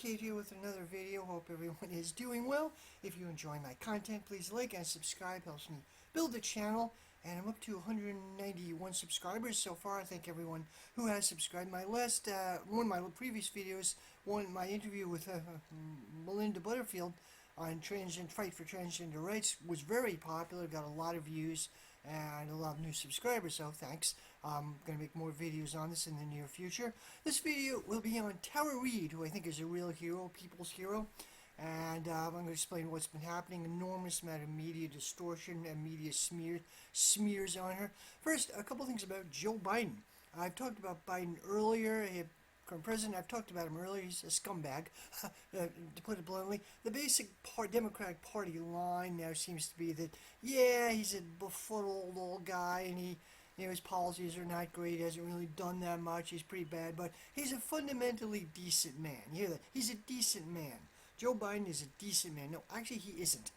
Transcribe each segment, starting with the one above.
Kate here with another video. Hope everyone is doing well. If you enjoy my content, please like and subscribe. Helps me build the channel. And I'm up to 191 subscribers so far. I thank everyone who has subscribed. My last, one of my previous videos, my interview with Melinda Butterfield on fight for transgender rights was very popular. Got a lot of views and a lot of new subscribers, so thanks. I'm going to make more videos on this in the near future. This video will be on Reade, who I think is a real hero, people's hero. And I'm going to explain what's been happening. Enormous amount of media distortion and media smears on her. First, a couple things about Joe Biden. I've talked about Biden earlier. Current president, I've talked about him earlier. He's a scumbag, to put it bluntly. The basic Democratic Party line now seems to be that, yeah, he's a befuddled old guy, and his policies are not great. He hasn't really done that much. He's pretty bad, but he's a fundamentally decent man. You hear that? He's a decent man. Joe Biden is a decent man. No, actually, he isn't.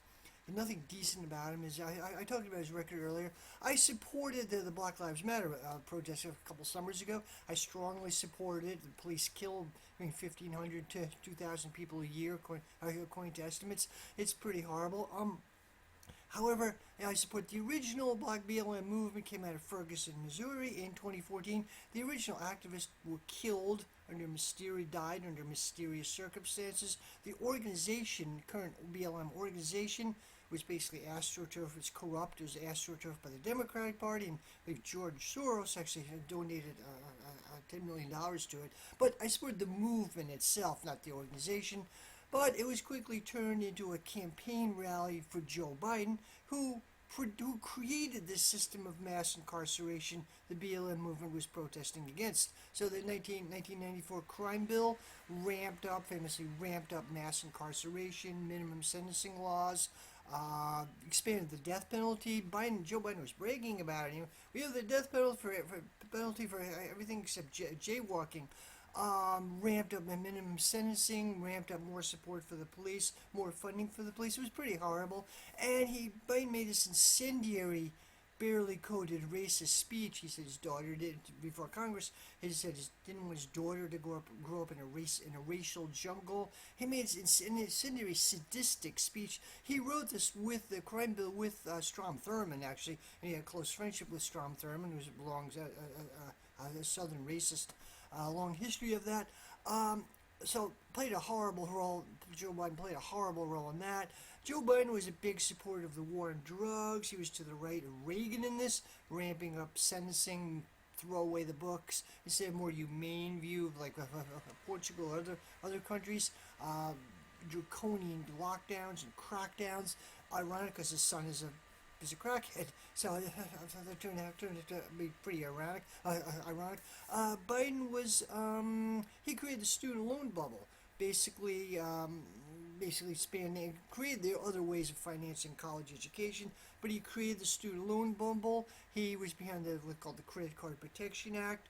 There's nothing decent about him. I talked about his record earlier. I supported the Black Lives Matter protest a couple summers ago. I strongly supported it. The police killed 1,500 to 2,000 people a year, according to estimates. It's pretty horrible. However, I support the original Black BLM movement. Came out of Ferguson, Missouri in 2014. The original activists were killed died under mysterious circumstances. The organization, current BLM organization, was basically AstroTurf. It's corrupt. It was AstroTurf by the Democratic Party, and I believe George Soros actually donated $10 million to it. But I support the movement itself, not the organization. But it was quickly turned into a campaign rally for Joe Biden, who created this system of mass incarceration the BLM movement was protesting against. So the 1994 crime bill famously ramped up mass incarceration, minimum sentencing laws, expanded the death penalty. Joe Biden was bragging about it. We have the death penalty for everything except jaywalking. Ramped up the minimum sentencing, ramped up more support for the police, more funding for the police. It was pretty horrible. And Biden made this incendiary, barely coded racist speech. He said his daughter did before Congress. He said he didn't want his daughter to grow up in a racial jungle. He made this incendiary, sadistic speech. He wrote this with the crime bill with Strom Thurmond, actually. And he had a close friendship with Strom Thurmond, who belongs a Southern racist. Long history of that. So played a horrible role. Joe Biden played a horrible role in that. Joe Biden was a big supporter of the war on drugs. He was to the right of Reagan in this, ramping up sentencing, throw away the books, instead of a more humane view of like Portugal or other countries. Draconian lockdowns and crackdowns. Ironic because his son is a crackhead, so that turned out to be pretty ironic. Biden was he created the student loan bubble, basically created the other ways of financing college education, but he created the student loan bubble. He was behind what's called the Credit Card Protection Act.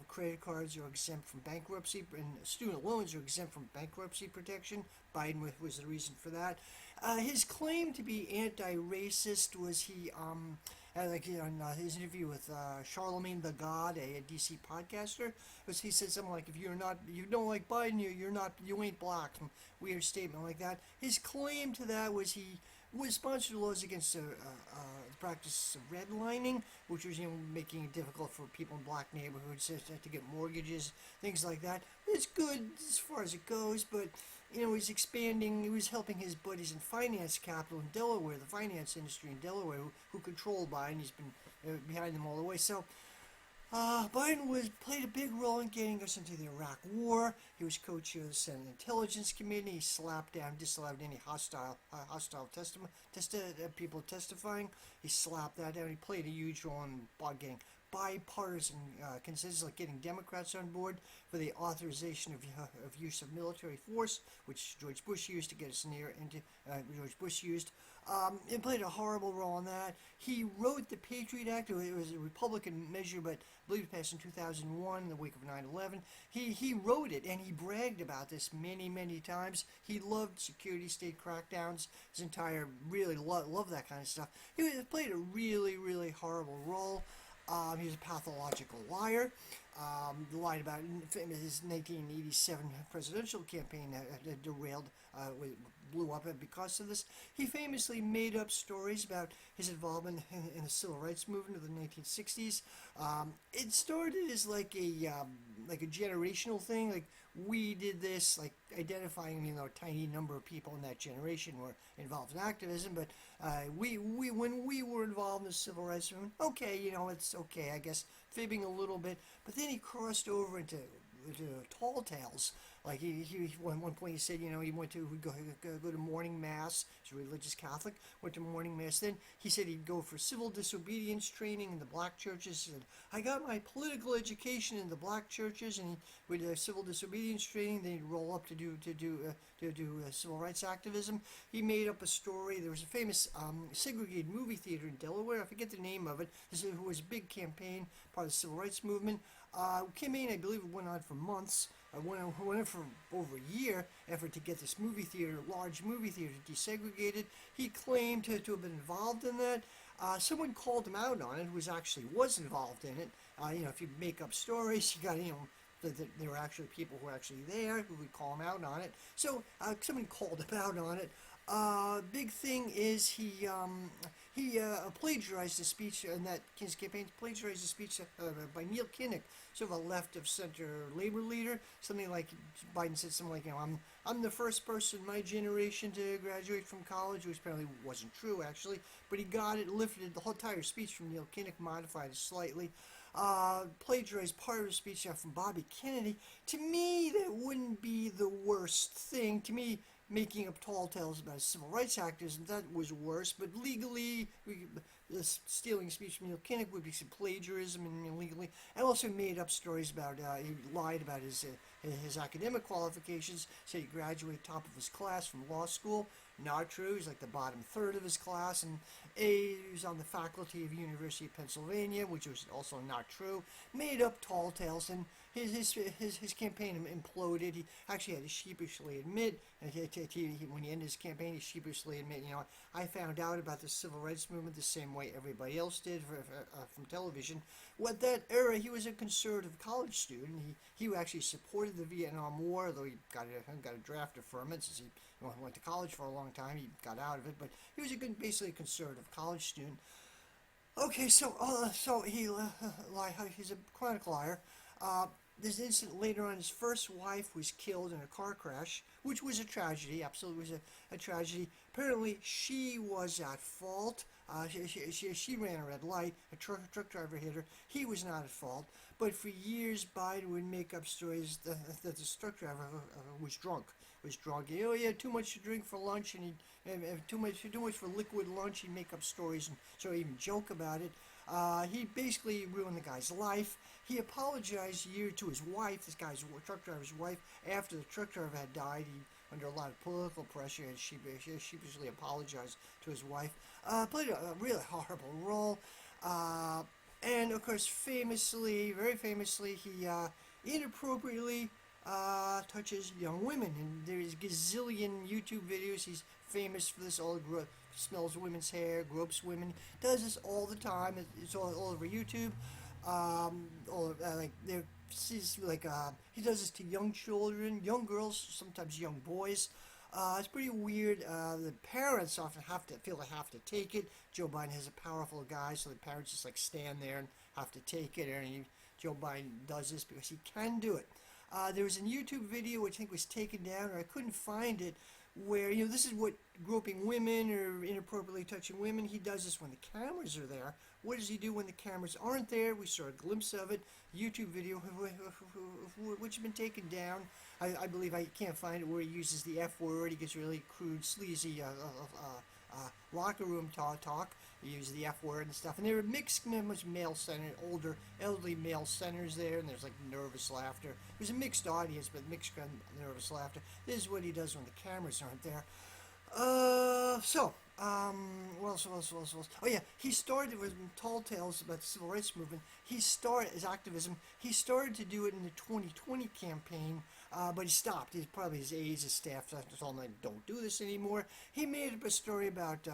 Credit cards are exempt from bankruptcy, and student loans are exempt from bankruptcy protection. Biden was the reason for that. His claim to be anti-racist was on his interview with Charlemagne the God, a DC podcaster, he said something like, "If you don't like Biden, you ain't black." Some weird statement like that. His claim to that was he was sponsored laws against the practice of redlining, which was making it difficult for people in black neighborhoods to get mortgages, things like that. It's good as far as it goes, but he's expanding. He was helping his buddies in finance capital in Delaware, the finance industry in Delaware, who control Biden. He's been behind them all the way. So Biden played a big role in getting us into the Iraq War. He was co-chair of the Senate Intelligence Committee. He disallowed any hostile people testifying. He slapped that down. He played a huge role in getting bipartisan consensus, like getting Democrats on board for the authorization of use of military force, which George Bush used to get us He played a horrible role in that. He wrote the Patriot Act. It was a Republican measure, but I believe it passed in 2001, in the wake of 9/11. He wrote it, and he bragged about this many, many times. He loved security state crackdowns. Really loved that kind of stuff. He played a really, really horrible role. He was a pathological liar. lied about his 1987 presidential campaign derailed, blew up because of this. He famously made up stories about his involvement in the civil rights movement of the 1960s. It started as like a generational thing, like we did this, like identifying a tiny number of people in that generation were involved in activism, but we when we were involved in the civil rights movement, okay, it's okay, I guess, fibbing a little bit, but then he crossed over into tall tales. Like one point he said, he went to go to morning mass. He's a religious Catholic. Went to morning mass. Then he said he'd go for civil disobedience training in the black churches. He said, I got my political education in the black churches, and he with civil disobedience training. Then he'd roll up to do civil rights activism. He made up a story. There was a famous segregated movie theater in Delaware. I forget the name of it. This was a big campaign, part of the civil rights movement. Campaign, I believe, it went on for months. Went on for over a year, effort to get this movie theater, large movie theater, desegregated. He claimed to have been involved in that. Someone called him out on it, who was involved in it. If you make up stories, you got there were actually people who were actually there who would call him out on it. So someone called him out on it. Big thing is he plagiarized a speech in that his campaign, plagiarized a speech by Neil Kinnock, sort of a left of center labor leader. Something like Biden said something like, I'm the first person in my generation to graduate from college, which apparently wasn't true actually, but he got it, lifted the whole entire speech from Neil Kinnock, modified it slightly. Plagiarized part of the speech from Bobby Kennedy. To me, that wouldn't be the worst thing. To me, making up tall tales about civil rights activism, that was worse. But legally, stealing speech from Neil Kinnock would be some plagiarism, and legally, and also made up stories about, he lied about his academic qualifications, said he graduated top of his class from law school. Not true. He's like the bottom third of his class, and he was on the faculty of University of Pennsylvania, which was also not true. Made up tall tales, and his campaign imploded. He actually had to sheepishly admit, and when he ended his campaign, he sheepishly admitted, I found out about the civil rights movement the same way everybody else did from television. What that era, he was a conservative college student. He actually supported the Vietnam War, though he got a draft deferment since he went to college for a long time. He got out of it, but he was basically a conservative college student. Okay, so he's a chronic liar. This incident later on, his first wife was killed in a car crash, which was a tragedy, absolutely was a tragedy. Apparently, she was at fault. She ran a red light. A truck driver hit her. He was not at fault. But for years, Biden would make up stories that the truck driver was drunk. He had too much to drink for lunch, and too much for liquid lunch. He'd make up stories and so even joke about it. He basically ruined the guy's life. He apologized to his wife, this guy's truck driver's wife, after the truck driver had died. He, under a lot of political pressure, and she sheepishly apologized to his wife. Played a really horrible role. And of course, very famously, he inappropriately touches young women. And there's gazillion YouTube videos. He's famous for this. Smells women's hair, gropes women. Does this all the time. It's all over YouTube. He does this to young children, young girls, sometimes young boys. It's pretty weird. The parents often have to take it. Joe Biden has a powerful guy, so the parents just stand there and have to take it. And Joe Biden does this because he can do it. There was a YouTube video which I think was taken down, or I couldn't find it, where this is what groping women or inappropriately touching women. He does this when the cameras are there. What does he do when the cameras aren't there? We saw a glimpse of it. YouTube video, which has been taken down. I believe I can't find it, where he uses the F word. He gets really crude, sleazy locker room talk. He uses the F word and stuff. And there are mixed, much male-centered, elderly male centers there, and there's nervous laughter. It was a mixed audience, but mixed nervous laughter. This is what he does when the cameras aren't there. What else? Oh yeah, he started with tall tales about the civil rights movement. He started his activism. He started to do it in the 2020 campaign. but he stopped. He's probably his aides, his staff told him, don't do this anymore. He made up a story about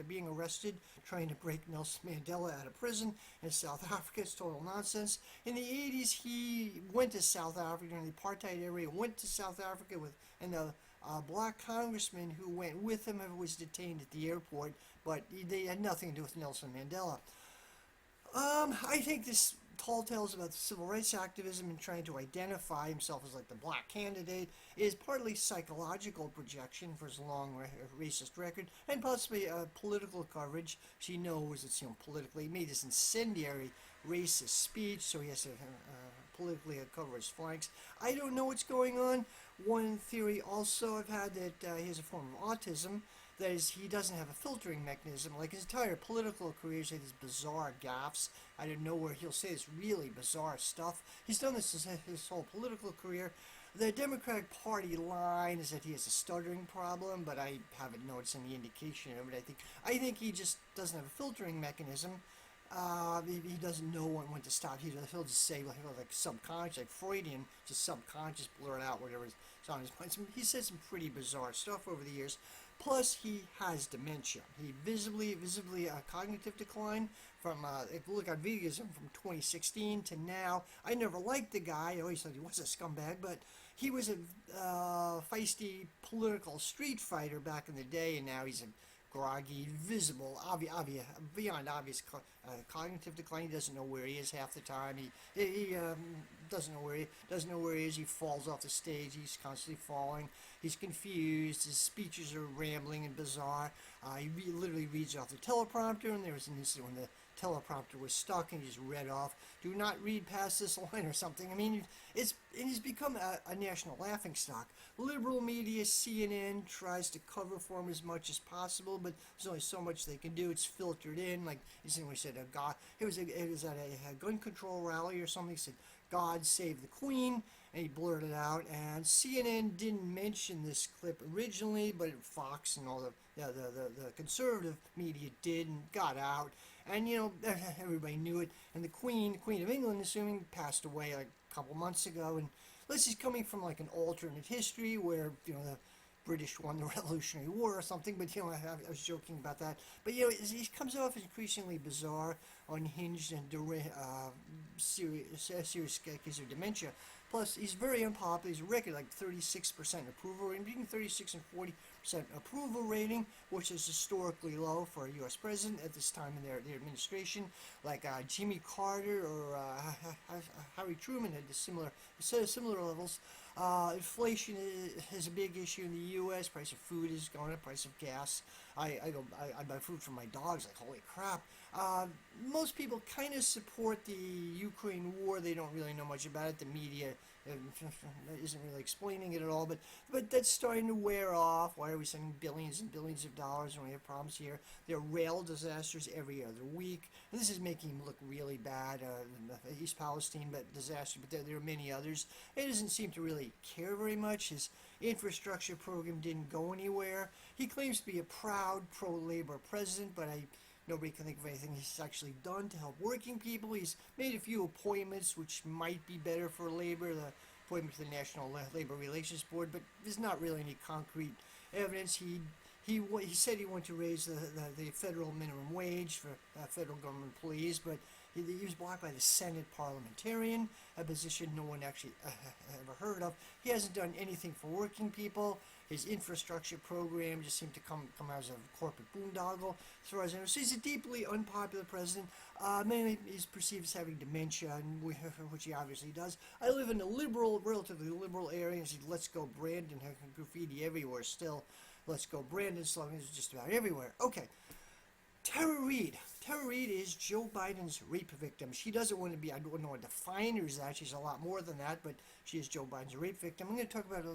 being arrested, trying to break Nelson Mandela out of prison in South Africa. It's total nonsense. In the 80s, he went to South Africa in the apartheid area, went to South Africa and a black congressman who went with him was detained at the airport, but they had nothing to do with Nelson Mandela. I think this tall tales about civil rights activism and trying to identify himself as like the black candidate is partly psychological projection for his long racist record, and possibly political coverage. She knows it's politically he made this incendiary racist speech, so he has to politically cover his flanks. I don't know what's going on. One theory also I've had that he has a form of autism. That is, he doesn't have a filtering mechanism. Like his entire political career, he's had these bizarre gaffes out of nowhere. He'll say this really bizarre stuff. He's done this his whole political career. The Democratic Party line is that he has a stuttering problem, but I haven't noticed any indication of it. I think he just doesn't have a filtering mechanism. He doesn't know when to stop. He'll just say like subconscious, like Freudian, just subconscious, blurt out whatever's on his mind. He said some pretty bizarre stuff over the years. Plus, he has dementia. He visibly cognitive decline from, if you look at videos from 2016 to now. I never liked the guy. I always thought he was a scumbag, but he was a feisty political street fighter back in the day, and now he's a groggy, visible, beyond obvious cognitive decline. He doesn't know where he is half the time. He doesn't know where he is. He falls off the stage. He's constantly falling. He's confused. His speeches are rambling and bizarre. He literally reads off the teleprompter, and there was an incident when the teleprompter was stuck and he just read off, "Do not read past this line," or something. I mean, he's become a national laughingstock. Liberal media, CNN, tries to cover for him as much as possible, but there's only so much they can do. It's filtered in. Like he said, it was at a gun control rally or something. He said, "God save the Queen," and he blurted out. And CNN didn't mention this clip originally, but Fox and all the conservative media did and got out. And everybody knew it. And the Queen of England, assuming, passed away like a couple months ago. And this is coming from like an alternate history where the British won the Revolutionary War or something. But I was joking about that. But he comes off as increasingly bizarre, unhinged, and serious case of dementia. Plus, he's very unpopular. He's a record like 36% approval rating, between 36 and 40% approval rating, which is historically low for a U.S. president at this time in their administration. Like Jimmy Carter or Harry Truman had similar levels. Inflation is a big issue in the U.S. Price of food is going up. Price of gas. I buy food for my dogs. Like, holy crap. Most people kind of support the Ukraine war. They don't really know much about it. The media isn't really explaining it at all. But that's starting to wear off. Why are we sending billions and billions of dollars when we have problems here? There are rail disasters every other week. And this is making him look really bad. East Palestine disaster, but there are many others. He doesn't seem to really care very much. His infrastructure program didn't go anywhere. He claims to be a proud pro-labor president, but nobody can think of anything he's actually done to help working people. He's made a few appointments which might be better for labor, the appointment to the National Labor Relations Board, but there's not really any concrete evidence. He said he wanted to raise the federal minimum wage for federal government employees, but he was blocked by the Senate parliamentarian, a position no one actually ever heard of. He hasn't done anything for working people. His infrastructure program just seemed to come out as a corporate boondoggle, as far as I know. So he's a deeply unpopular president. Mainly he's perceived as having dementia, which he obviously does. I live in a relatively liberal area, and he said, "Let's go Brandon," graffiti everywhere still. "Let's go Brandon" slogans just about everywhere. Okay. Tara Reade. Tara Reade is Joe Biden's rape victim. She doesn't want to be, I don't know what define her as that. She's a lot more than that, but she is Joe Biden's rape victim. I'm going to talk about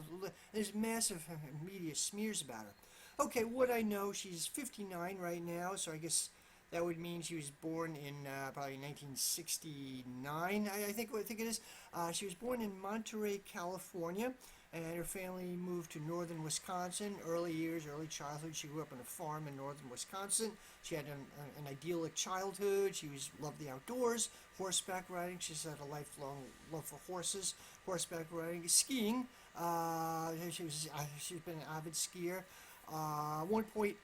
there's massive media smears about her. Okay, what I know, she's 59 right now, so I guess that would mean she was born in probably 1969, I think it is. She was born in Monterey, California, and her family moved to northern Wisconsin. Early childhood, she grew up on a farm in northern Wisconsin. She had an idyllic childhood. She loved the outdoors, horseback riding. She's had a lifelong love for horses, horseback riding, skiing. She's been an avid skier. One point,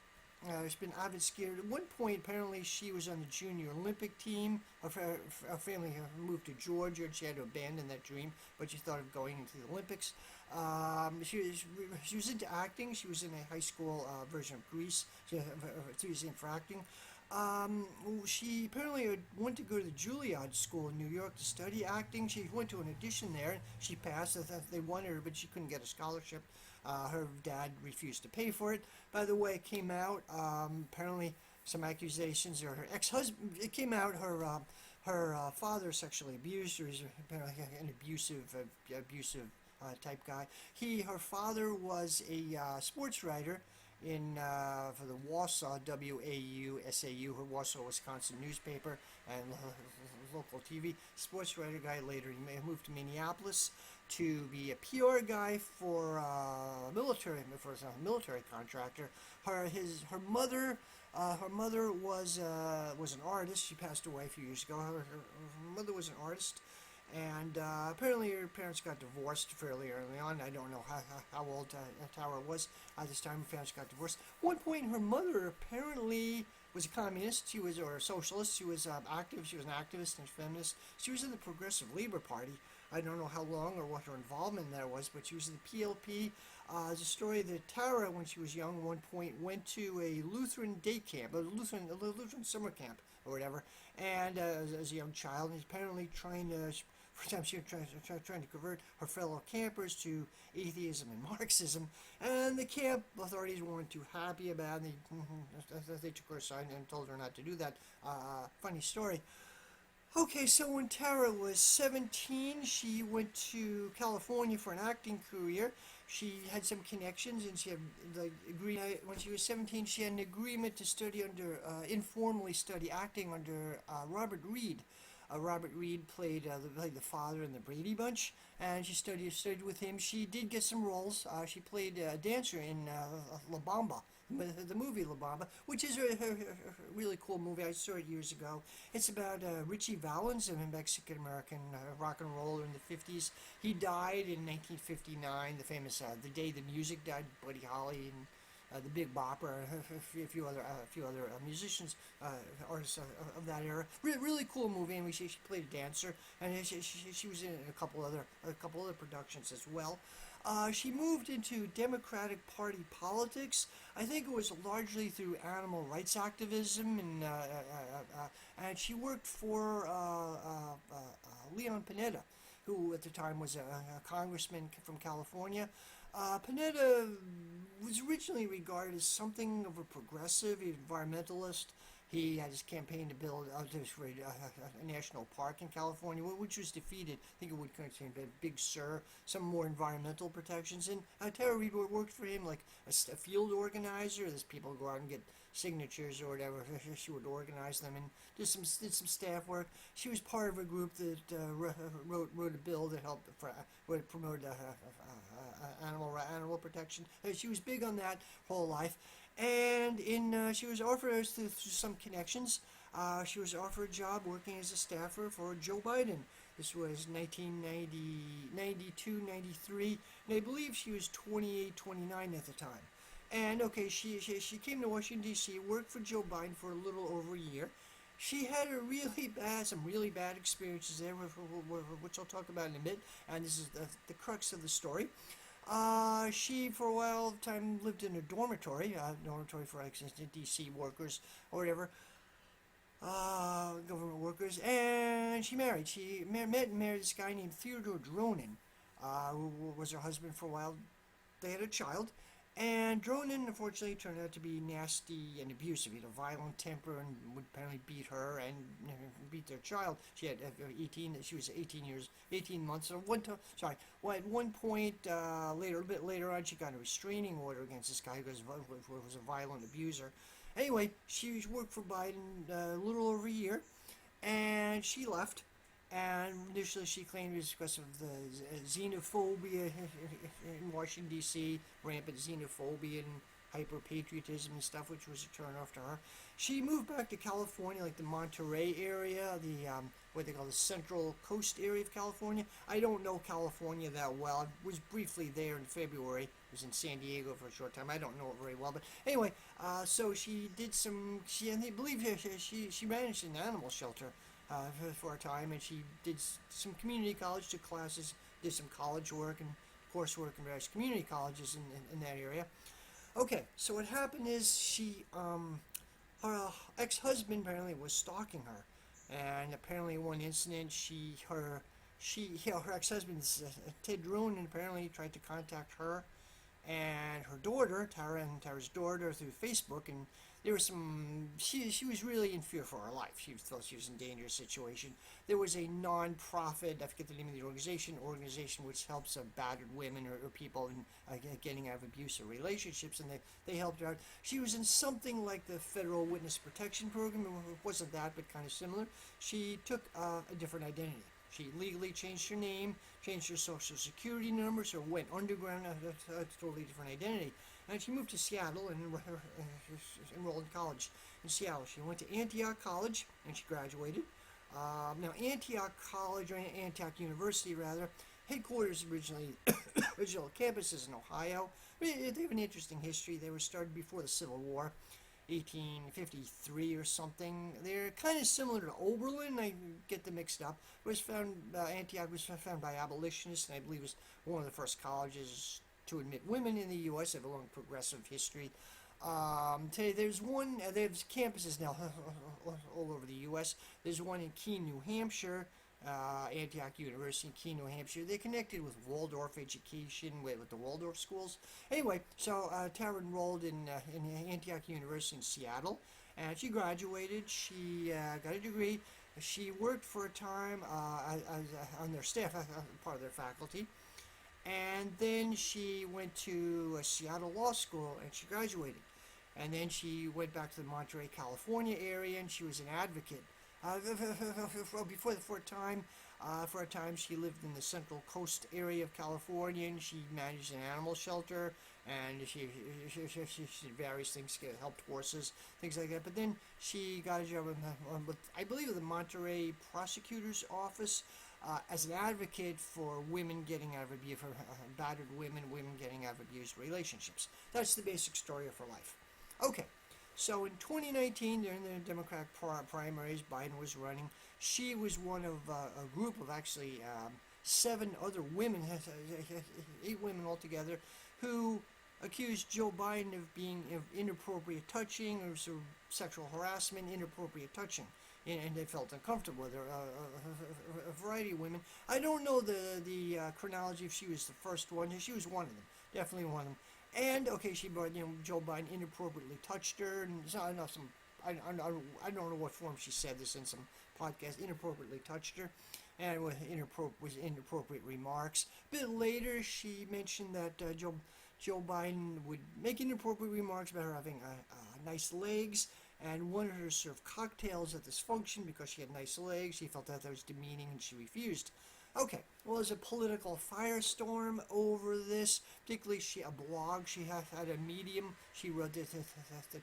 she's been an avid skier. At one point, apparently, she was on the junior Olympic team. Her family moved to Georgia, and she had to abandon that dream. But she thought of going into the Olympics. She was into acting. She was in a high school version of Grease. She was in for acting. She apparently went to go to the Juilliard School in New York to study acting. She went to an audition there. She passed. They wanted her, but she couldn't get a scholarship. Her dad refused to pay for it. By the way, it came out apparently some accusations, or her ex-husband. It came out her father sexually abused her. He's apparently an abusive type guy. Her father was a sports writer for the Wausau, WAUSAU, her Wausau, Wisconsin newspaper and local TV. Sports writer guy. Later he may have moved to Minneapolis to be a PR guy for a military contractor. Her mother was an artist. She passed away a few years ago. Her mother was an artist. And apparently her parents got divorced fairly early on. I don't know how old Tara was at this time. Her parents got divorced. At one point, her mother apparently was a communist. Or a socialist. She was active. She was an activist and feminist. She was in the Progressive Labor Party. I don't know how long or what her involvement in that was, but she was in the PLP. There's a story that Tara, when she was young, at one point went to a Lutheran day camp, a Lutheran summer camp or whatever, and as a young child, and apparently trying to. For time she was trying to convert her fellow campers to atheism and Marxism, and the camp authorities weren't too happy about it. They took her aside and told her not to do that. Funny story. Okay, so when Tara was 17, she went to California for an acting career. She had some connections, and she had when she was 17, she had an agreement to study informally study acting under Robert Reade. Robert Reade played the father in the Brady Bunch, and she studied with him. She did get some roles. She played a dancer in La Bamba, the movie La Bamba, which is a really cool movie. I saw it years ago. It's about Richie Valens, a Mexican-American rock and roller in the 50s. He died in 1959, the famous The Day the Music died, Buddy Holly and the Big Bopper, a few other musicians, artists of that era. Really cool movie. And she played a dancer, and she was in a couple other productions as well. She moved into Democratic Party politics. I think it was largely through animal rights activism, and she worked for Leon Panetta, who at the time was a congressman from California. Panetta was originally regarded as something of a progressive environmentalist. He had his campaign to build a national park in California, which was defeated. I think it would contain Big Sur, some more environmental protections. And Tara Reade worked for him like a field organizer. There's people go out and get signatures or whatever. She would organize them and did some staff work. She was part of a group that wrote a bill that helped promote animal protection. She was big on that whole life. And she was offered through some connections. She was offered a job working as a staffer for Joe Biden. This was 1992, 93, and I believe she was 28, 29 at the time. And okay, she came to Washington D.C., worked for Joe Biden for a little over a year. She had some really bad experiences there, which I'll talk about in a bit. And this is the crux of the story. She, for a while time, lived in a dormitory for D.C. workers or whatever, government workers, and she married. She met and married this guy named Theodore Dronin, who was her husband for a while. They had a child, and Dronin, unfortunately, turned out to be nasty and abusive. He had a violent temper and would apparently beat her and beat their child. She had 18. She was 18 months. So at one point, a bit later on, she got a restraining order against this guy who was a violent abuser. Anyway, she worked for Biden a little over a year, and she left. And initially she claimed it was because of the xenophobia in Washington, D.C., rampant xenophobia hyper-patriotism and stuff, which was a turnoff to her. She moved back to California, like the Monterey area, what they call the Central Coast area of California. I don't know California that well. I was briefly there in February. I was in San Diego for a short time. I don't know it very well, but anyway, so she did some. I believe she managed an animal shelter for a time, and she did some community college, took classes, did some college work and coursework in various community colleges in that area. Okay, so what happened is her ex-husband apparently was stalking her, and apparently one incident her ex-husband's Ted Roon apparently tried to contact her and her daughter, Tara's daughter, through Facebook, and there was she was really in fear for her life. She felt she was in a dangerous situation. There was a non-profit, I forget the name of the organization which helps battered women or people in, getting out of abusive relationships, and they helped her out. She was in something like the Federal Witness Protection Program. It wasn't that, but kind of similar. She took a different identity. She legally changed her name, changed her social security number, so went underground, a totally different identity. And she moved to Seattle and enrolled in college in Seattle. She went to Antioch College and she graduated. Now Antioch College, or Antioch University rather, headquarters original campus is in Ohio. They have an interesting history. They were started before the Civil War. 1853 or something. They're kind of similar to Oberlin. I get them mixed up. Antioch was founded by abolitionists, and I believe was one of the first colleges to admit women in the U.S. They have a long progressive history. Today there's campuses now all over the U.S. There's one in Keene, New Hampshire. Antioch University in Keene, New Hampshire. They connected with Waldorf education, with the Waldorf schools. Anyway, so Tara enrolled in Antioch University in Seattle, and she graduated. She got a degree. She worked for a time on their staff, part of their faculty, and then she went to Seattle Law School, and she graduated. And then she went back to the Monterey, California area, and she was an advocate. For a time, she lived in the Central Coast area of California, and she managed an animal shelter, and she did various things, helped horses, things like that. But then she got a job with, I believe, the Monterey Prosecutor's Office as an advocate for women getting out of abuse, for battered women getting out of abused relationships. That's the basic story of her life. Okay. So in 2019, during the Democratic primaries, Biden was running. She was one of a group of actually 7 other women, 8 women altogether, who accused Joe Biden of being inappropriate touching or sort of sexual harassment, inappropriate touching. And they felt uncomfortable with her. A variety of women. I don't know the chronology if she was the first one. She was one of them. Definitely one of them. And okay, Joe Biden inappropriately touched her, and I don't know what form she said this in some podcast. Inappropriately touched her, and with inappropriate remarks. A bit later, she mentioned that Joe Biden would make inappropriate remarks about her having nice legs, and wanted her to serve cocktails at this function because she had nice legs. She felt that was demeaning, and she refused. Okay, well, there's a political firestorm over this, particularly a blog. She had a Medium. She wrote that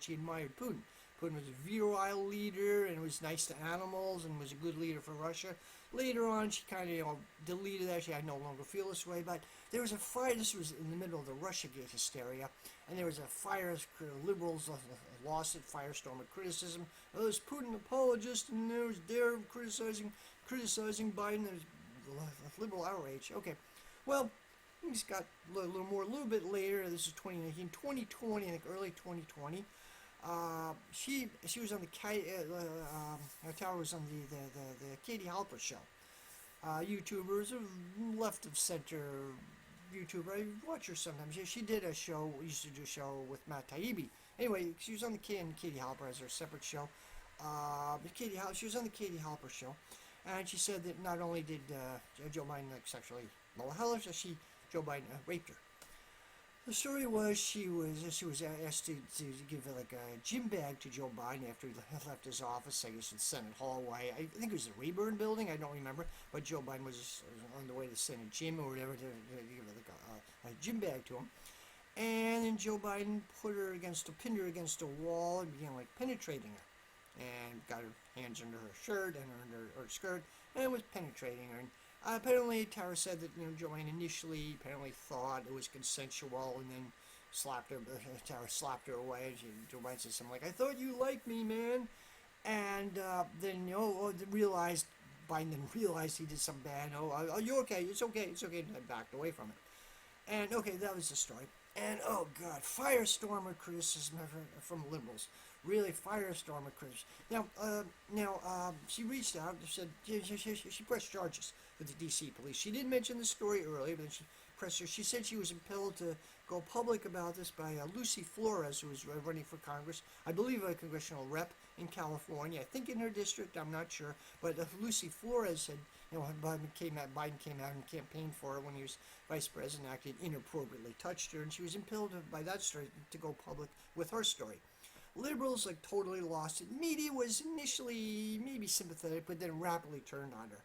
she admired Putin. Putin was a virile leader and was nice to animals and was a good leader for Russia. Later on, she kind of deleted that. She no longer feel this way. But there was a fire. This was in the middle of the Russiagate hysteria, and there was a fire. Liberals lost it. Firestorm of criticism. There's Putin apologist, and they're criticizing Biden. There's liberal outrage. Okay, well, things got a little bit later. This is 2019, 2020, I think early 2020. She was on the Tower was on the Katie Halper show. YouTubers, a left of center YouTuber. I watch her sometimes. She did a show. Used to do a show with Matt Taibbi. Anyway, she was on the Katie Halper as her separate show. She was on the Katie Halper show. And she said that not only did Joe Biden sexually molest her, Joe Biden raped her. The story was she was asked to give a gym bag to Joe Biden after he left his office, I guess in the Senate hallway. I think it was the Rayburn building, I don't remember, but Joe Biden was on the way to the Senate gym or whatever to give a gym bag to him. And then Joe Biden pinned her against a wall and began like penetrating her, and got her hands under her shirt and under her skirt, and was penetrating her. And apparently, Tara said that Joe Biden initially apparently thought it was consensual, and then slapped her. Tara slapped her away. Joe Biden said something like, "I thought you liked me, man," and then Biden then realized he did something bad. Oh, you're okay. It's okay. It's okay. And backed away from it. And okay, that was the story. And oh God, firestorm of criticism from liberals. Really, firestorm of criticism. Now, she reached out and said she pressed charges with the D.C. police. She didn't mention the story earlier, but then she pressed her. She said she was impelled to go public about this by Lucy Flores, who was running for Congress. I believe a congressional rep in California. I think in her district. I'm not sure, but Lucy Flores said. Biden came out and campaigned for her when he was vice president, acted inappropriately, touched her, and she was impelled by that story to go public with her story. Liberals totally lost it. Media was initially maybe sympathetic, but then rapidly turned on her.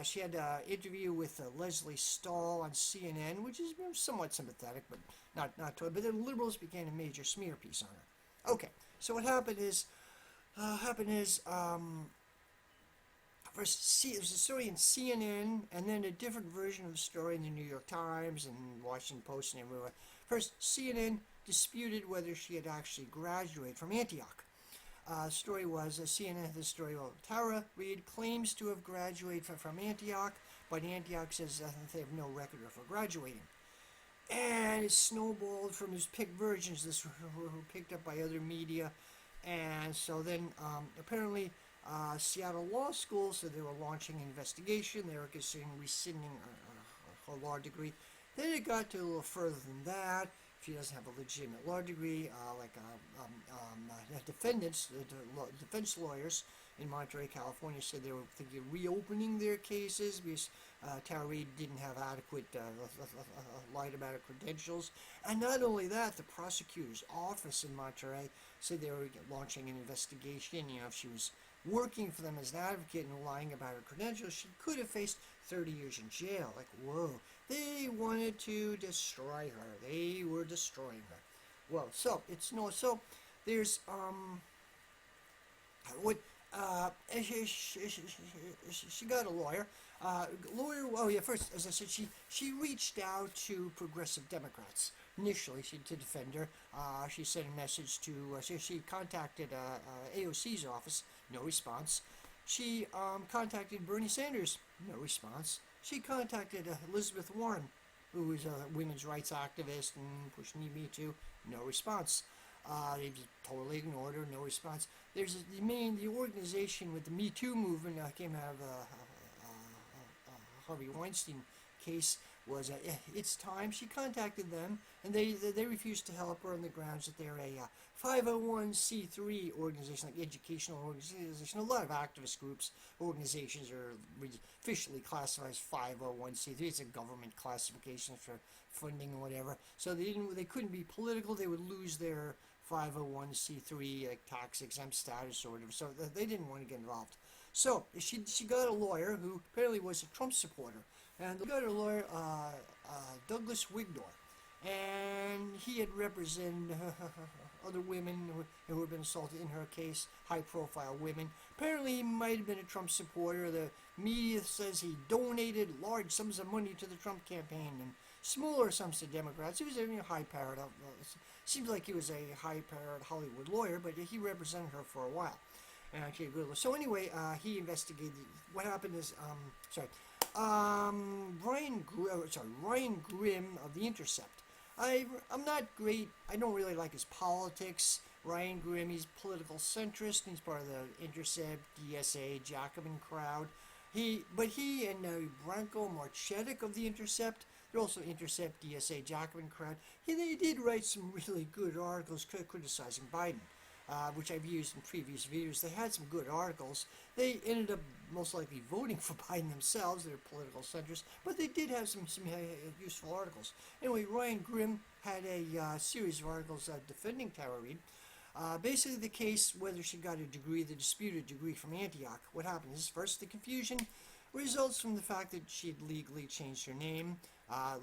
She had an interview with Leslie Stahl on CNN, which is somewhat sympathetic, but not totally. But then liberals began a major smear piece on her. Okay, so what happened is, first, there was a story in CNN, and then a different version of the story in the New York Times and Washington Post and everywhere. First, CNN disputed whether she had actually graduated from Antioch. Story was, CNN had this story, Tara Reade claims to have graduated from Antioch, but Antioch says they have no record of her graduating. And it snowballed from these picked versions, this were picked up by other media, and so then apparently Seattle Law School said they were launching an investigation. They were considering rescinding her law degree. Then it got to a little further than that. She doesn't have a legitimate law degree, defense lawyers in Monterey, California said they were thinking of reopening their cases because Tara Reade didn't have adequate, lied about her credentials. And not only that, the prosecutor's office in Monterey said they were launching an investigation. If she was working for them as an advocate and lying about her credentials, she could have faced 30 years in jail. Like, whoa. They wanted to destroy her. They were destroying her. Well, there's, she got a lawyer. First, as I said, she reached out to progressive Democrats. Initially, to defend her, she sent a message to, she contacted AOC's office, no response. She contacted Bernie Sanders, no response. She contacted Elizabeth Warren, who is a women's rights activist and pushed Me Too, no response. They just totally ignored her, no response. There's the organization with the Me Too movement came out of Harvey Weinstein case was It's Time. She contacted them, and they refused to help her on the grounds that they're a 501c3 organization, like educational organization. A lot of activist groups, organizations are officially classified as 501c3. It's a government classification for funding or whatever. So they couldn't be political. They would lose their 501c3 tax exempt status or whatever. So they didn't want to get involved. So she got a lawyer who apparently was a Trump supporter. And they got a lawyer, Douglas Wigdor, and he had represented other women who had been assaulted in her case, high-profile women. Apparently, he might have been a Trump supporter. The media says he donated large sums of money to the Trump campaign and smaller sums to Democrats. He was a high-powered, seems like he was a high-powered Hollywood lawyer, but he represented her for a while. So anyway, he investigated. What happened is, Ryan Grimm of The Intercept. I'm not great. I don't really like his politics. Ryan Grimm, he's political centrist. He's part of the Intercept, DSA, Jacobin crowd. He and Branko Marcetic of The Intercept, they're also Intercept, DSA, Jacobin crowd. They did write some really good articles criticizing Biden. Which I've used in previous videos. They had some good articles. They ended up most likely voting for Biden themselves. They're political centrists, but they did have some useful articles. Anyway, Ryan Grimm had a series of articles defending Tara Reade. Basically, the case whether she got the disputed degree from Antioch. What happened is, first, the confusion results from the fact that she had legally changed her name,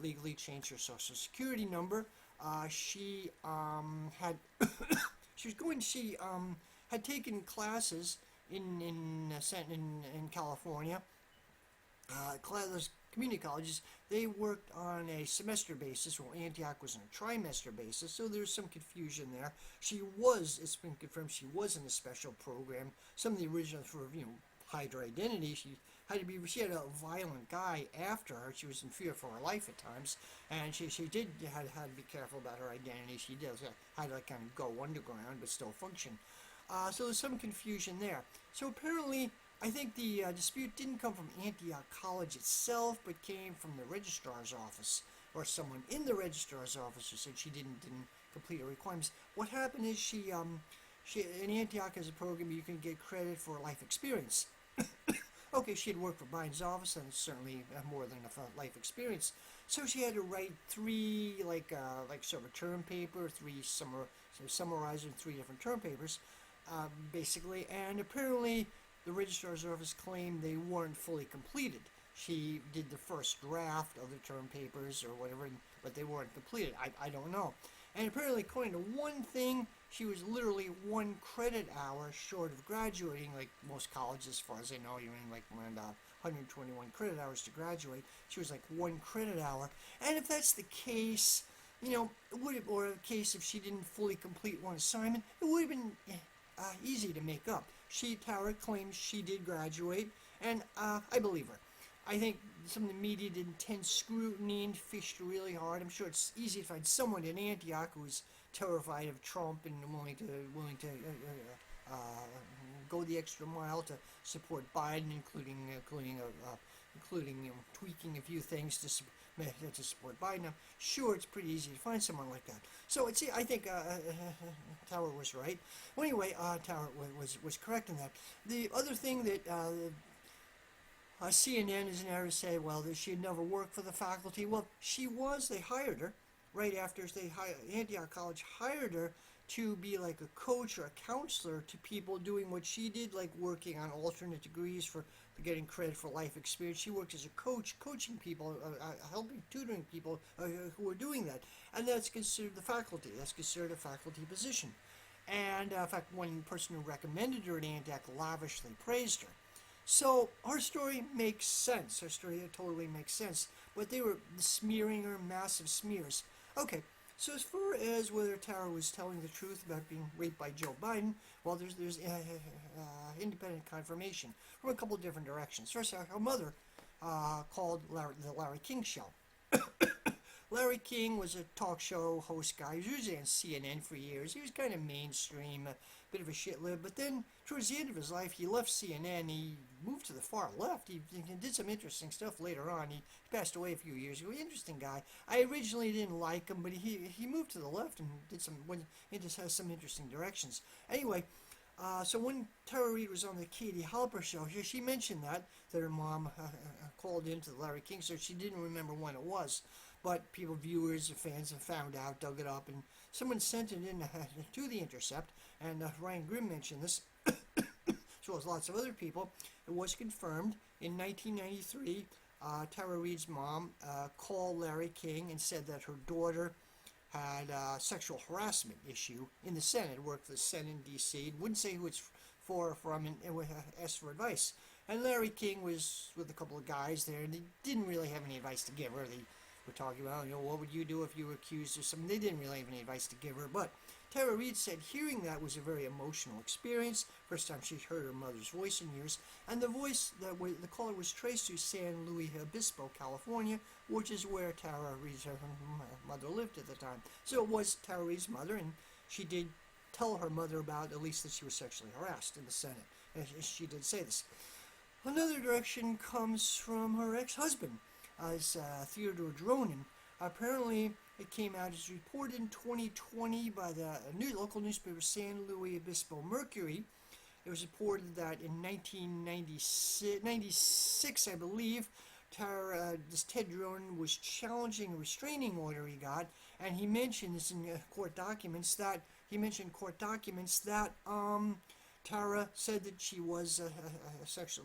legally changed her social security number. Had she was going. She had taken classes in California. Those community colleges, they worked on a semester basis, while Antioch was on a trimester basis, so there's some confusion there. It's been confirmed, she was in a special program. Some of the originals for, hide her identity. She had a violent guy after her. She was in fear for her life at times, and she did had to be careful about her identity. She did had to kind of go underground but still function. So there's some confusion there. So apparently, I think the dispute didn't come from Antioch College itself, but came from the registrar's office, or someone in the registrar's office who said she didn't complete her requirements. What happened is she in Antioch as a program you can get credit for life experience. Okay, she had worked for Biden's office, and certainly more than enough life experience. So she had to write three, sort of a term paper, summarizing three different term papers, basically. And apparently, the registrar's office claimed they weren't fully completed. She did the first draft of the term papers or whatever, but they weren't completed. I don't know. And apparently, according to one thing, she was literally 1 credit hour short of graduating. Like most colleges, as far as I know, you're in like around 121 credit hours to graduate. She was like 1 credit hour. And if that's the case, or a case if she didn't fully complete one assignment, it would have been easy to make up. Tara claims she did graduate, and I believe her. I think some of the media did intense scrutiny and fished really hard. I'm sure it's easy to find someone in Antioch who is terrified of Trump and willing to go the extra mile to support Biden, including tweaking a few things to support Biden. I'm sure it's pretty easy to find someone like that. So I think Tower was right. Well, anyway, Tower was correct in that. The other thing that CNN is now to say, well, that she had never worked for the faculty. Well, she was. They hired her right after Antioch College hired her to be like a coach or a counselor to people doing what she did, like working on alternate degrees for getting credit for life experience. She worked as a coach, coaching people, tutoring people who were doing that. And that's considered the faculty. That's considered a faculty position. And in fact, one person who recommended her at Antioch lavishly praised her. So her story makes sense. Her story totally makes sense. But they were smearing her, massive smears. Okay, so as far as whether Tara was telling the truth about being raped by Joe Biden, well, there's independent confirmation from a couple of different directions. First, her mother called the Larry King Show. Larry King was a talk show host guy. He was usually on CNN for years. He was kind of mainstream, a bit of a shit lib. But then, towards the end of his life, he left CNN. He moved to the far left. He did some interesting stuff later on. He passed away a few years ago. Interesting guy. I originally didn't like him, but he moved to the left and went into some interesting directions. Anyway, so when Tara Reade was on the Katie Halper show, she mentioned that her mom called into the Larry King show. She didn't remember when it was. But viewers, fans have found out, dug it up, and someone sent it in to The Intercept, and Ryan Grimm mentioned this, as well as lots of other people. It was confirmed in 1993. Tara Reade's mom called Larry King and said that her daughter had a sexual harassment issue in the Senate, worked for the Senate in D.C., wouldn't say who it's from, and asked for advice. And Larry King was with a couple of guys there, and they didn't really have any advice to give her. We're talking about, what would you do if you were accused of something? They didn't really have any advice to give her, but Tara Reade said hearing that was a very emotional experience. First time she heard her mother's voice in years, and the voice the caller was traced to San Luis Obispo, California, which is where Tara Reade's mother lived at the time. So it was Tara Reade's mother, and she did tell her mother about, at least, that she was sexually harassed in the Senate. And she did say this. Another direction comes from her ex-husband, as Theodore Dronin. Apparently, it came out as reported in 2020 by the local newspaper San Luis Obispo Mercury. It was reported that in 1996, I believe, this Ted Dronin was challenging a restraining order he got, and he mentioned this in court documents that Tara said that she was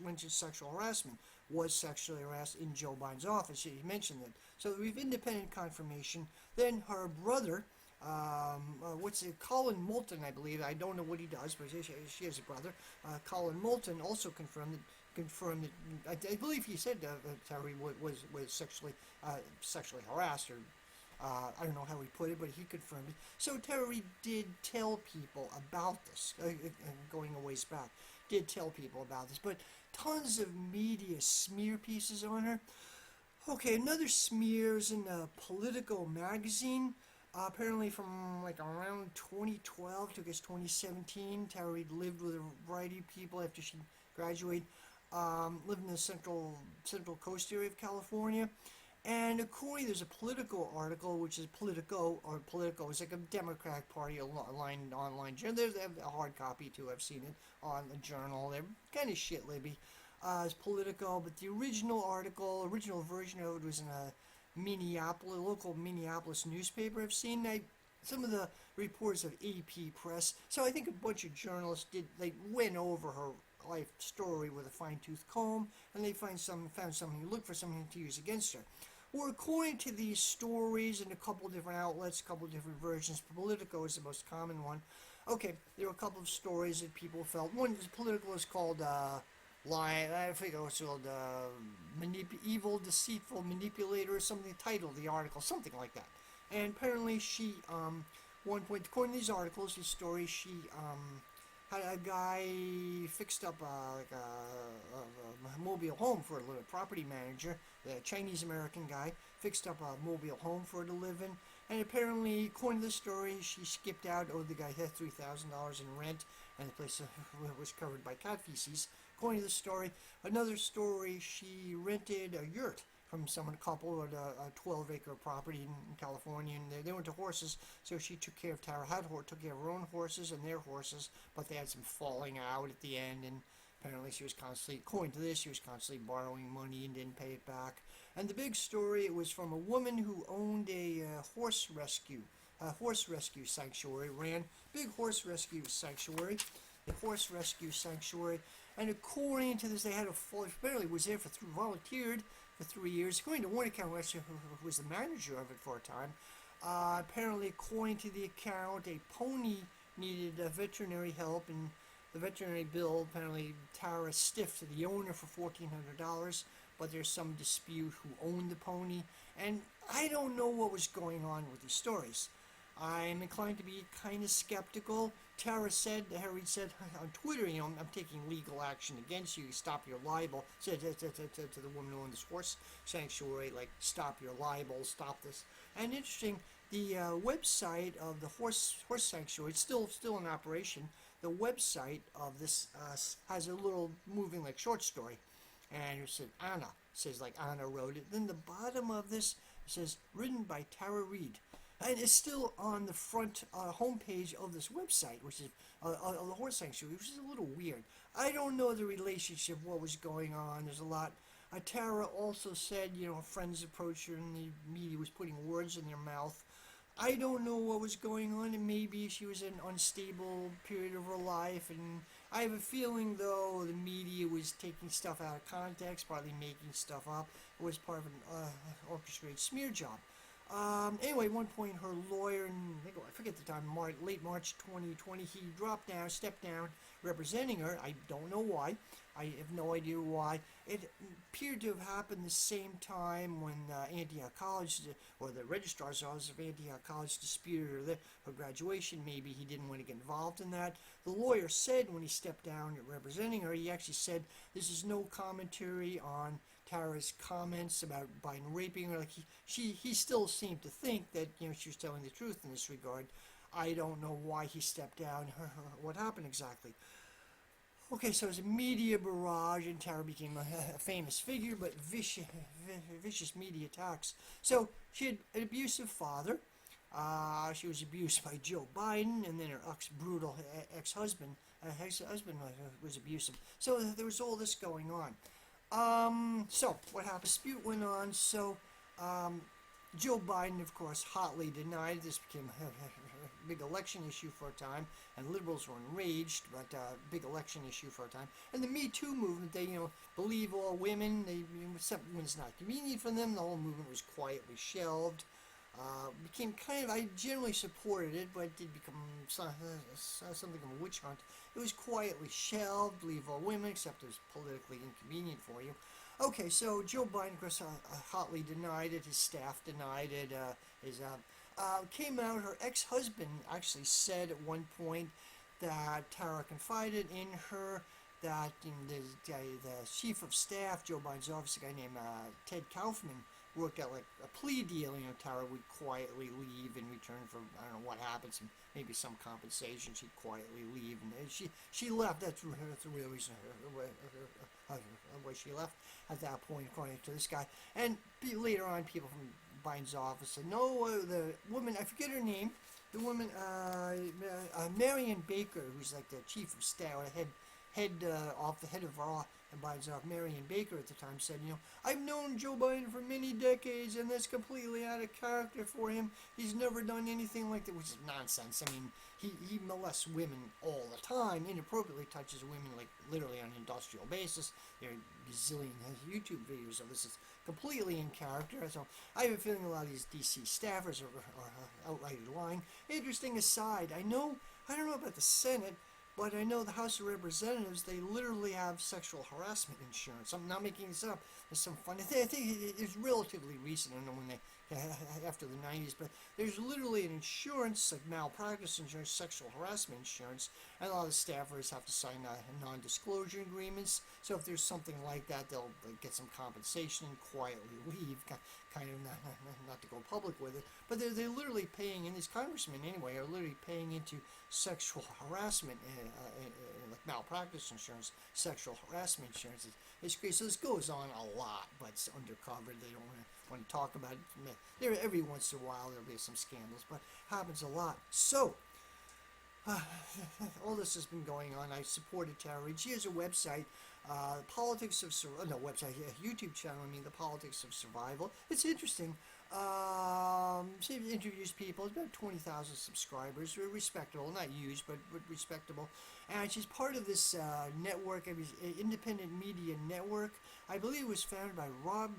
mentioned sexual harassment. was sexually harassed in Joe Biden's office. He mentioned that. So we have independent confirmation. Then her brother, Colin Moulton, I believe. I don't know what he does, but she has a brother. Colin Moulton also confirmed that. I believe he said Terry was sexually harassed, or I don't know how he put it, but he confirmed it. So Terry did tell people about this, going a ways back. Did tell people about this, but tons of media smear pieces on her. Okay, another smear is in a Politico magazine. Apparently from like around 2012 to I guess 2017, Terry lived with a variety of people after she graduated. Lived in the central coast area of California. And according, there's a Politico article, which is Politico is like a Democratic Party online journal. They have a hard copy too. I've seen it on the journal. They're kind of shit libby. It's Politico, but the original version of it was in a local Minneapolis newspaper. I've seen some of the reports of AP Press. So I think a bunch of journalists went over her life story with a fine-tooth comb, and they found something, looked for something to use against her. Well, according to these stories in a couple different outlets, a couple different versions, Politico is the most common one. Okay, there were a couple of stories that people felt. One is Politico is called I think it was called evil, deceitful manipulator, or something. The title of the article, something like that. And apparently, she one point, according to these articles, these stories, she had a guy fixed up a mobile home for a little property manager, the Chinese American guy, fixed up a mobile home for her to live in. And apparently, according to the story, she skipped out, owed the guy $3,000 in rent, and the place was covered by cat feces. According to the story, another story, she rented a yurt from a couple at a 12-acre property in California, and they went to horses, so she took care of took care of her own horses and their horses, but they had some falling out at the end, and apparently she was constantly, according to this, she was constantly borrowing money and didn't pay it back. And the big story, it was from a woman who owned a horse rescue sanctuary, ran big horse rescue sanctuary, and according to this, they had apparently was there volunteered for 3 years. According to one account, who was the manager of it for a time, apparently, according to the account, a pony needed veterinary help, and the veterinary bill, apparently, Tara stiffed the owner for $1,400, but there's some dispute who owned the pony, and I don't know what was going on with these stories. I'm inclined to be kind of skeptical. Harry said on Twitter, I'm taking legal action against you. Stop your libel. Said to the woman who owned this horse sanctuary, stop your libel, stop this. And interesting, the website of the horse sanctuary, it's still in operation. The website of this has a little moving short story, and it said Anna. Says Anna wrote it. Then the bottom of this says written by Tara Reade. And it's still on the front homepage of this website, which is of the horse sanctuary, which is a little weird. I don't know the relationship, what was going on. There's a lot. Tara also said, friends approached her and the media was putting words in their mouth. I don't know what was going on, and maybe she was in an unstable period of her life. And I have a feeling, though, the media was taking stuff out of context, probably making stuff up. It was part of an orchestrated smear job. Anyway, at one point, her lawyer, I forget the time, late March 2020, he stepped down, representing her. I don't know why. I have no idea why. It appeared to have happened the same time when Antioch College, or the registrar's office of Antioch College, disputed her graduation. Maybe he didn't want to get involved in that. The lawyer said when he stepped down representing her, he actually said, this is no commentary on Tara's comments about Biden raping her. He still seemed to think that she was telling the truth in this regard. I don't know why he stepped down. What happened exactly? Okay, so it was a media barrage, and Tara became a famous figure, but vicious media attacks. So she had an abusive father. She was abused by Joe Biden, and then her brutal ex-husband was abusive. So there was all this going on. So what happened? Dispute went on. So Joe Biden, of course, hotly denied. This became a big election issue for a time, and liberals were enraged, but big election issue for a time. And the Me Too movement, they, believe all women. They, except when it's not convenient for them, the whole movement was quietly shelved. Became kind of, I generally supported it, but it did become something of a witch hunt. It was quietly shelved, leave all women, except it was politically inconvenient for you. Okay, so Joe Biden, of course, hotly denied it. His staff denied it. Came out. Her ex-husband actually said at one point that Tara confided in her that the chief of staff, Joe Biden's office, a guy named Ted Kaufman, worked out like a plea deal. Tara would quietly leave in return for, I don't know what happens, maybe some compensation. She'd quietly leave, and she left. That's the real reason why she left at that point, according to this guy. And later on, people from Biden's office said, no, the woman, I forget her name, the woman, Marion Baker, who's like the chief of staff, or head of our Biden's office, Marion Baker at the time said, I've known Joe Biden for many decades, and that's completely out of character for him. He's never done anything like that, which is nonsense. I mean, he molests women all the time, inappropriately touches women, like literally on an industrial basis. There are gazillion YouTube videos of this. It's completely in character. So I have a feeling a lot of these DC staffers are outright lying. Interesting aside, I don't know about the Senate, but I know the House of Representatives, they literally have sexual harassment insurance. I'm not making this up. There's some funny thing. I think it's relatively recent. I don't know when after the 90s, but there's literally an insurance, like malpractice insurance, sexual harassment insurance, and a lot of staffers have to sign non-disclosure agreements. So if there's something like that, they'll get some compensation and quietly leave, kind of not to go public with it. But they're literally paying, and these congressmen anyway are literally paying into sexual harassment, like malpractice insurance, sexual harassment insurance. It's crazy. So this goes on a lot, but it's undercover. They don't want to talk about it. Every once in a while there'll be some scandals, but happens a lot. So all this has been going on. I supported Tara Reade. She has a website, Politics of YouTube channel. The Politics of Survival. It's interesting. She interviews people. It's about 20,000 subscribers. Very respectable, not huge, but respectable. And she's part of this network, independent media network. I believe it was founded by Rob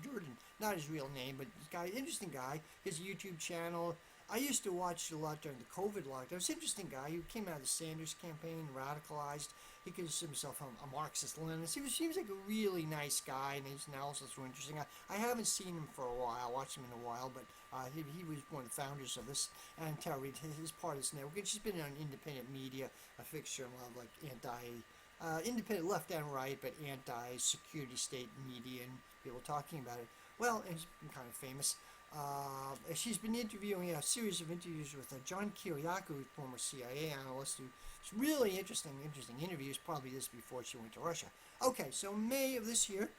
Durden, not his real name, but this guy, interesting guy. His YouTube channel. I used to watch a lot during the COVID lockdown. It's an interesting guy. He came out of the Sanders campaign, radicalized. He considers himself a Marxist-Leninist. He seems like a really nice guy, and his analysis were interesting. I haven't seen him for a while. I watched him in a while, but he was one of the founders of this. And Tara Reade is part of this network. And she's been on independent media, a fixture in a lot of like independent left and right, but anti-security state media and people talking about it. Well, and he's been kind of famous. She's been interviewing a series of interviews with John Kiriakou, former CIA analyst, who's really interesting interviews, probably this before she went to Russia. Okay, so May of this year,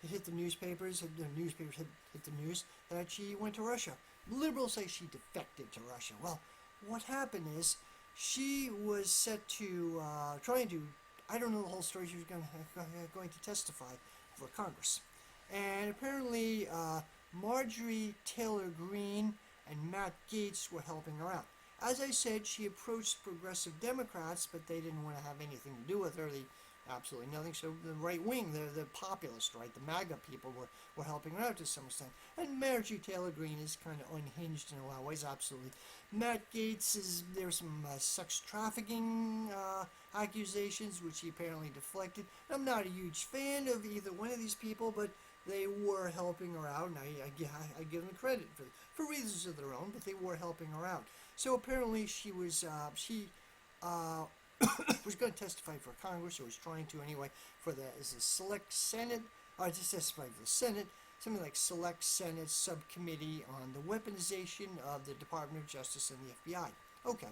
it hit the newspapers, hit the news that she went to Russia. Liberals say she defected to Russia. Well, what happened is she was set to, I don't know the whole story, she was going to testify for Congress. And apparently, Marjorie Taylor Greene and Matt Gaetz were helping her out. As I said, she approached progressive Democrats, but they didn't want to have anything to do with her. Absolutely nothing. So the right wing, the populist, right, the MAGA people were helping her out to some extent. And Marjorie Taylor Greene is kind of unhinged in a lot of ways, absolutely. Matt Gaetz, there were some sex trafficking accusations, which he apparently deflected. I'm not a huge fan of either one of these people, but they were helping her out, and I give them credit for reasons of their own, but they were helping her out. So apparently she was was going to testify for Congress, or was trying to anyway, for the Select Senate, or to testify for the Senate, something like Select Senate Subcommittee on the Weaponization of the Department of Justice and the FBI. Okay.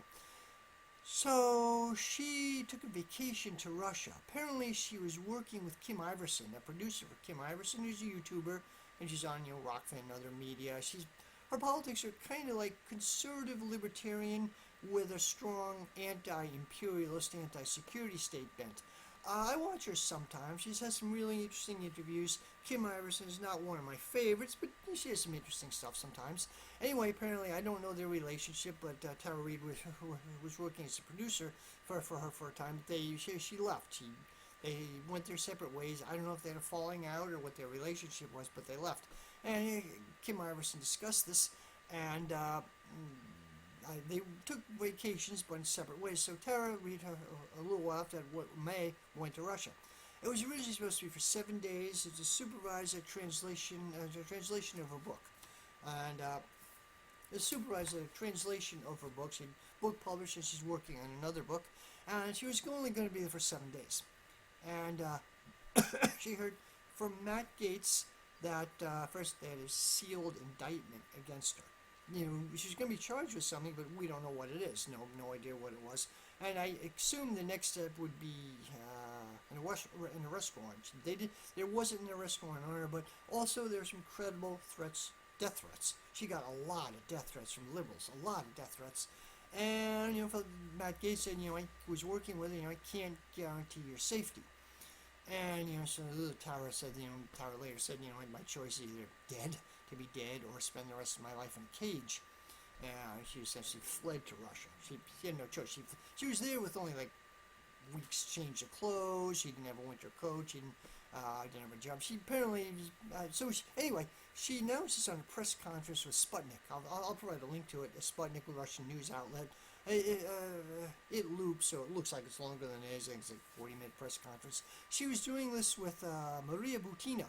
So she took a vacation to Russia. Apparently she was working with Kim Iverson, a producer for Kim Iverson, who's a YouTuber, and she's on, Rockfin and other media. Her politics are kind of like conservative libertarian with a strong anti-imperialist, anti-security state bent. I watch her sometimes. She has some really interesting interviews. Kim Iverson is not one of my favorites, but she has some interesting stuff sometimes. Anyway, apparently, I don't know their relationship, but Tara Reade was working as a producer for her for a time. She left. They went their separate ways. I don't know if they had a falling out or what their relationship was, but they left. And Kim Iverson discussed this, and they took vacations, but in separate ways. So Tara Reade, a little while after that, May, went to Russia. It was originally supposed to be for 7 days to supervise a translation of her book, and to supervise a translation of her book. She'd book published, and she's working on another book, and she was only going to be there for 7 days. And she heard from Matt Gaetz that first they had a sealed indictment against her. She's going to be charged with something, but we don't know what it is. No idea what it was. And I assume the next step would be an arrest warrant. There wasn't an arrest warrant on her, but also there's some credible threats, death threats. She got a lot of death threats from liberals, a lot of death threats. And Matt Gaetz said, I was working with her, I can't guarantee your safety. And so Tara said, Tara later said, my choice is either to be dead, or spend the rest of my life in a cage. She essentially fled to Russia. She had no choice. She was there with only like weeks change of clothes. She didn't have a winter coat. She didn't have a job. She apparently anyway, she announced this on a press conference with Sputnik. I'll provide a link to it. A Sputnik, a Russian news outlet. It loops, so it looks like it's longer than it is. I think it's like a 40-minute press conference. She was doing this with Maria Butina,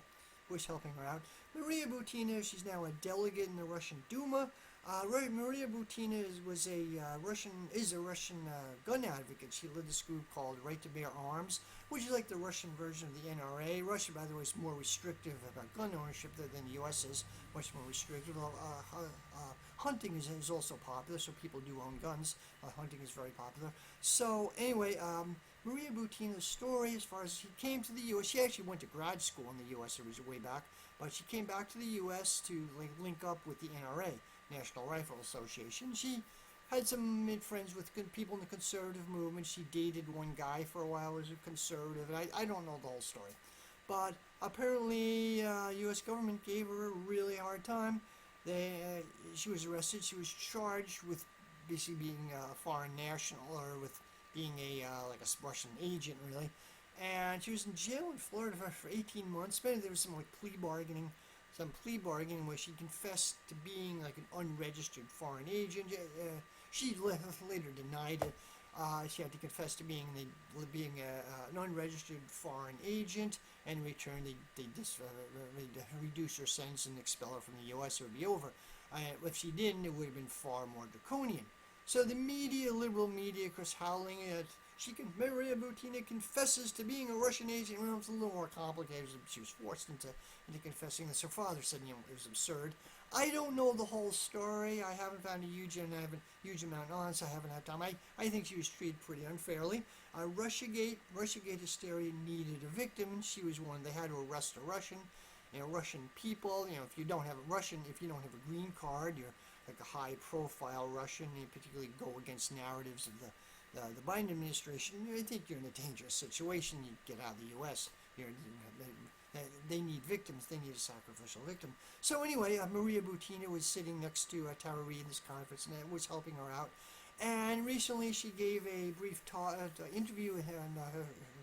who was helping her out. Maria Butina, she's now a delegate in the Russian Duma. Maria Butina is a Russian gun advocate. She led this group called Right to Bear Arms, which is like the Russian version of the NRA. Russia, by the way, is more restrictive about gun ownership than the U.S. is, much more restrictive. Hunting is also popular, so people do own guns. Hunting is very popular. So anyway, Maria Butina's story, as far as she came to the U.S., she actually went to grad school in the U.S. It was way back, but she came back to the U.S. to link up with the NRA, National Rifle Association. She had some friends with good people in the conservative movement. She dated one guy for a while as a conservative, and I don't know the whole story. But apparently, U.S. government gave her a really hard time. She was arrested. She was charged with basically being a foreign national, or with being like a Russian agent, really. And she was in jail in Florida for 18 months. There was some plea bargaining where she confessed to being like an unregistered foreign agent. She later denied it. She had to confess to being an unregistered foreign agent, and in return they reduce her sentence and expel her from the U.S. It would be over. If she didn't, it would have been far more draconian. So the liberal media, of course, howling at Maria Butina confesses to being a Russian agent. Well, it's a little more complicated. She was forced into confessing this. Her father said, it was absurd. I don't know the whole story. I haven't found a huge amount on, so I haven't had time. I think she was treated pretty unfairly. Russiagate hysteria needed a victim, and she was one. They had to arrest a Russian. Russian people. If you don't have a green card, you're like a high-profile Russian. You particularly go against narratives of the Biden administration. I think you're in a dangerous situation. You get out of the U.S. They need victims. They need a sacrificial victim. So anyway, Maria Butina was sitting next to Tara Reade in this conference, and was helping her out. And recently, she gave a brief interview with her on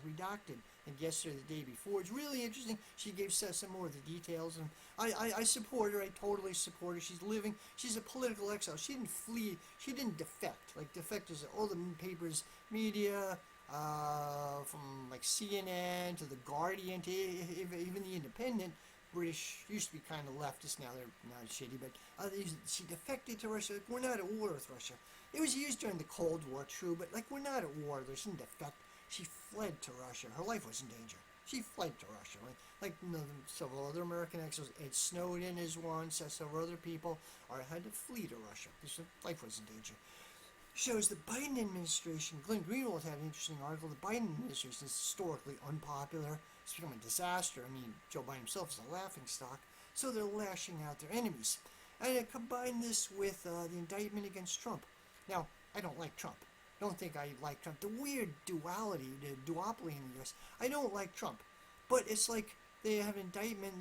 Redacted, and yesterday, the day before. It's really interesting. She gave some more of the details, and I support her. I totally support her. She's a political exile. She didn't flee. She didn't defect. Like, defect is all the papers, media, from like CNN to the Guardian to even the Independent. British used to be kind of leftist. Now they're not shitty, but she defected to Russia. We're not at war with Russia. It was used during the Cold War, true, but we're not at war. She didn't defect. She fled to Russia. Her life was in danger. She fled to Russia. Like several other American exiles. Ed Snowden is one. Several other people had to flee to Russia. Their life was in danger. Shows the Biden administration. Glenn Greenwald had an interesting article. The Biden administration is historically unpopular. It's become a disaster. Joe Biden himself is a laughingstock. So they're lashing out their enemies. And I combine this with the indictment against Trump. Now, I don't like Trump. don't think I like Trump. The weird duality, the duopoly in the U.S. I don't like Trump, but it's like they have an indictment.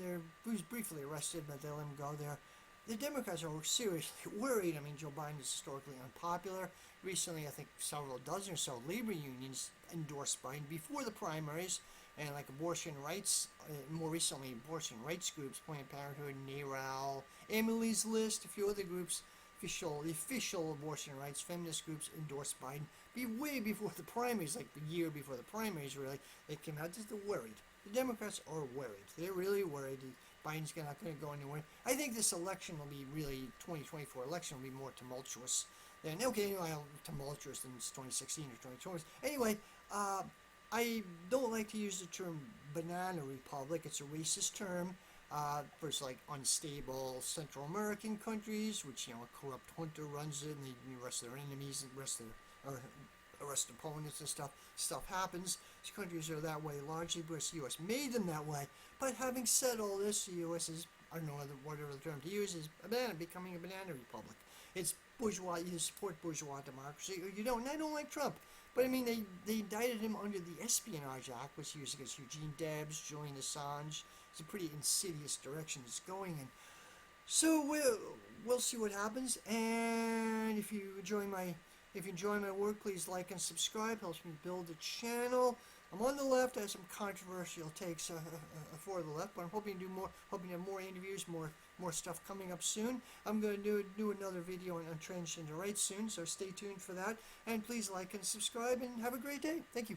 He was briefly arrested, but they let him go there. The Democrats are seriously worried. I mean, Joe Biden is historically unpopular. Recently, I think several dozen or so labor unions endorsed Biden before the primaries, and like abortion rights, more recently, abortion rights groups, Planned Parenthood, NARAL, Emily's List, a few other groups, the official abortion rights, feminist groups endorsed Biden way before the primaries, like the year before the primaries, really. They came out just worried. The Democrats are worried. They're really worried. Biden's not going to go anywhere. I think this election will be 2024 election will be more tumultuous than, tumultuous than 2016 or 2020. Anyway, I don't like to use the term banana republic. It's a racist term. For like unstable Central American countries, which a corrupt junta runs it, and they arrest their enemies and arrest opponents and stuff. Stuff happens. These countries are that way largely because the U.S. made them that way. But having said all this, the U.S. is, I don't know what other term to use, is becoming a banana republic. It's bourgeois. You support bourgeois democracy, or you don't. And I don't like Trump. But I mean, they indicted him under the Espionage Act, which used against Eugene Debs, Julian Assange. It's a pretty insidious direction it's going in. So we'll see what happens. And if you enjoy my work, please like and subscribe. Helps me build the channel. I'm on the left. I have some controversial takes for the left, but I'm hoping to do more. Hoping to have more interviews, more stuff coming up soon. I'm going to do another video on transgender rights soon, so stay tuned for that. And please like and subscribe, and have a great day. Thank you.